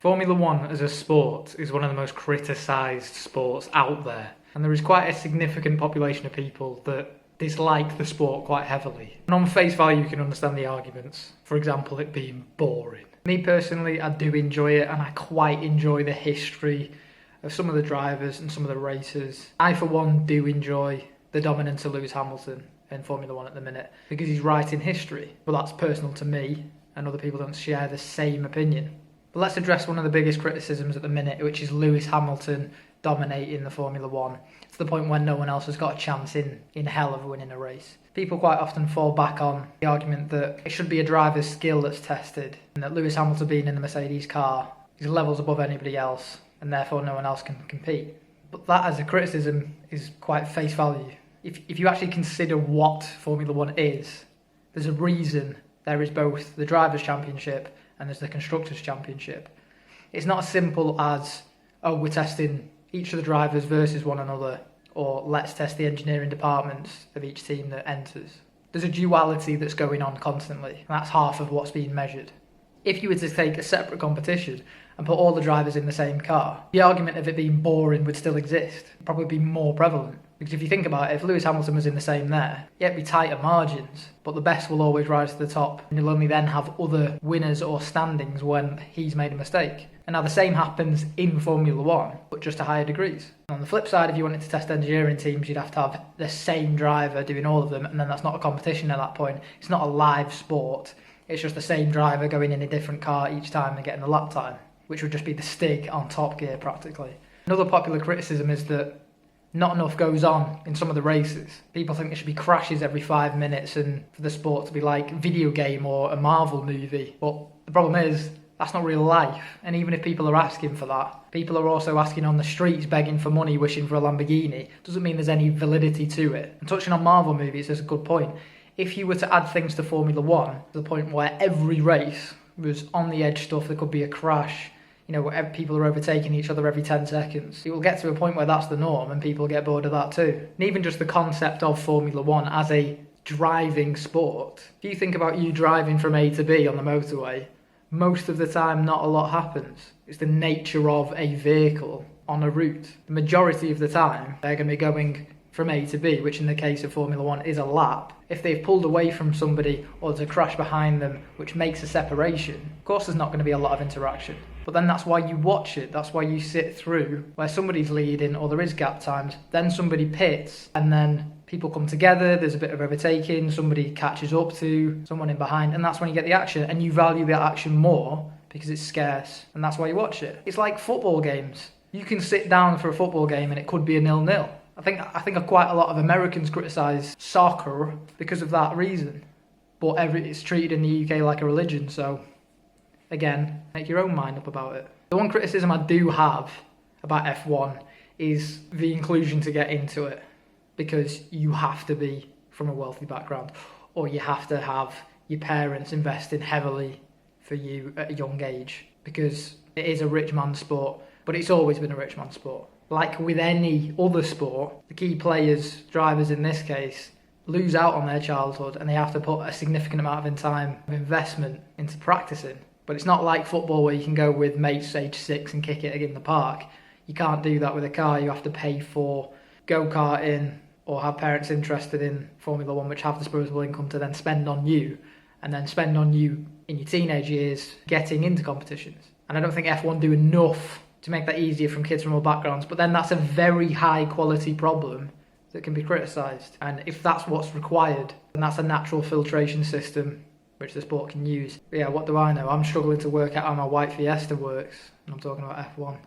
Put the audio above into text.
Formula One as a sport is one of the most criticised sports out there, and there is quite a significant population of people that dislike the sport quite heavily. And on face value you can understand the arguments, for example it being boring. Me personally, I do enjoy it, and I quite enjoy the history of some of the drivers and some of the racers. I for one do enjoy the dominance of Lewis Hamilton in Formula One at the minute, because he's writing history. But that's personal to me, and other people don't share the same opinion. But let's address one of the biggest criticisms at the minute, which is Lewis Hamilton dominating the Formula One to the point where no one else has got a chance in hell of winning a race. People quite often fall back on the argument that it should be a driver's skill that's tested, and that Lewis Hamilton being in the Mercedes car is levels above anybody else, and therefore no one else can compete. But that as a criticism is quite face value. If you actually consider what Formula One is, there's a reason there is both the Drivers' Championship and there's the Constructors' Championship. It's not as simple as, oh, we're testing each of the drivers versus one another, or let's test the engineering departments of each team that enters. There's a duality that's going on constantly, and that's half of what's being measured. If you were to take a separate competition and put all the drivers in the same car, the argument of it being boring would still exist, probably be more prevalent. Because if you think about it, if Lewis Hamilton was in the same there, yeah, it'd be tighter margins, but the best will always rise to the top, and you'll only then have other winners or standings when he's made a mistake. And now the same happens in Formula One, but just to higher degrees. And on the flip side, if you wanted to test engineering teams, you'd have to have the same driver doing all of them, and then that's not a competition at that point. It's not a live sport. It's just the same driver going in a different car each time and getting the lap time, which would just be the Stig on Top Gear practically. Another popular criticism is that not enough goes on in some of the races. People think there should be crashes every 5 minutes and for the sport to be like a video game or a Marvel movie. But the problem is, that's not real life. And even if people are asking for that, people are also asking on the streets, begging for money, wishing for a Lamborghini. Doesn't mean there's any validity to it. And touching on Marvel movies is a good point. If you were to add things to Formula One, to the point where every race was on the edge stuff, there could be a crash, where people are overtaking each other every 10 seconds. It will get to a point where that's the norm and people get bored of that too. And even just the concept of Formula One as a driving sport. If you think about you driving from A to B on the motorway, most of the time not a lot happens. It's the nature of a vehicle on a route. The majority of the time they're going to be going from A to B, which in the case of Formula One is a lap. If they've pulled away from somebody or there's a crash behind them which makes a separation, of course there's not going to be a lot of interaction. But then that's why you watch it, that's why you sit through where somebody's leading or there is gap times, then somebody pits and then people come together, there's a bit of overtaking, somebody catches up to someone in behind, and that's when you get the action, and you value that action more because it's scarce, and that's why you watch it. It's like football games. You can sit down for a football game and it could be a 0-0. I think quite a lot of Americans criticise soccer because of that reason. But it's treated in the UK like a religion, so again, make your own mind up about it. The one criticism I do have about F1 is the inclusion to get into it, because you have to be from a wealthy background, or you have to have your parents investing heavily for you at a young age, because it is a rich man's sport, but it's always been a rich man's sport. Like with any other sport, the key players, drivers in this case, lose out on their childhood and they have to put a significant amount of time of investment into practicing. But it's not like football where you can go with mates age 6 and kick it in the park. You can't do that with a car. You have to pay for go-karting or have parents interested in Formula One which have disposable income to then spend on you, and then spend on you in your teenage years getting into competitions. And I don't think F1 do enough to make that easier from kids from all backgrounds, but then that's a very high quality problem that can be criticised. And if that's what's required, then that's a natural filtration system which the sport can use. But yeah, what do I know? I'm struggling to work out how my white Fiesta works, and I'm talking about F1.